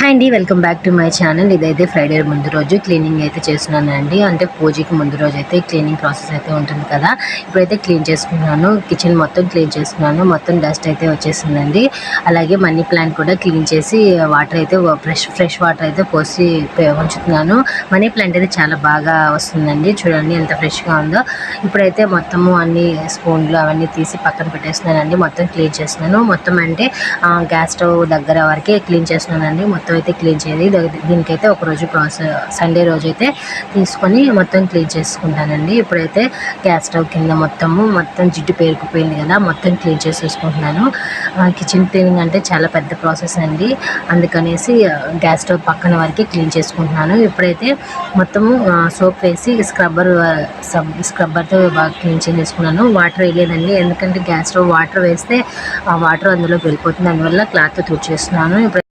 Hi అండి, welcome back to my channel. ఇదైతే Friday ముందు రోజు క్లీనింగ్ అయితే చేస్తున్నానండి. అంటే పూజకి ముందు రోజు అయితే క్లీనింగ్ ప్రాసెస్ అయితే ఉంటుంది కదా. ఇప్పుడైతే క్లీన్ చేసుకున్నాను, కిచెన్ మొత్తం క్లీన్ చేసుకున్నాను. మొత్తం డస్ట్ అయితే వచ్చేసిందండి. అలాగే మనీ ప్లాంట్ కూడా క్లీన్ చేసి వాటర్ అయితే ఫ్రెష్ వాటర్ అయితే పోసి ఉంచుతున్నాను. మనీ ప్లాంట్ అయితే చాలా బాగా వస్తుందండి. చూడండి ఎంత ఫ్రెష్గా ఉందో. ఇప్పుడైతే మొత్తము అన్ని స్పూన్లు అవన్నీ తీసి పక్కన పెట్టేస్తున్నానండి. మొత్తం క్లీన్ చేస్తున్నాను. మొత్తం అంటే గ్యాస్ స్టవ్ దగ్గర వరకే క్లీన్ చేస్తున్నానండి. మొత్తం అయితే క్లీన్ చేయాలి. దీనికైతే ఒకరోజు సండే రోజు అయితే తీసుకొని మొత్తం క్లీన్ చేసుకుంటానండి. ఇప్పుడైతే గ్యాస్ స్టవ్ కింద మొత్తం జిడ్డు పేరుకుపోయింది కదా, మొత్తం క్లీన్ చేసేసుకుంటున్నాను. కిచెన్ క్లీనింగ్ అంటే చాలా పెద్ద ప్రాసెస్ అండి. అందుకనేసి గ్యాస్ స్టవ్ పక్కన వరకే క్లీన్ చేసుకుంటున్నాను. ఇప్పుడైతే మొత్తము సోప్ వేసి స్క్రబ్బర్తో బాగా క్లీన్ చేసుకున్నాను. వాటర్ వేయలేదండి, ఎందుకంటే గ్యాస్ స్టవ్ వాటర్ వేస్తే ఆ వాటర్ అందులోకి వెళ్ళిపోతుంది. అందువల్ల క్లాత్తో తుడిచేస్తున్నాను. ఇప్పుడు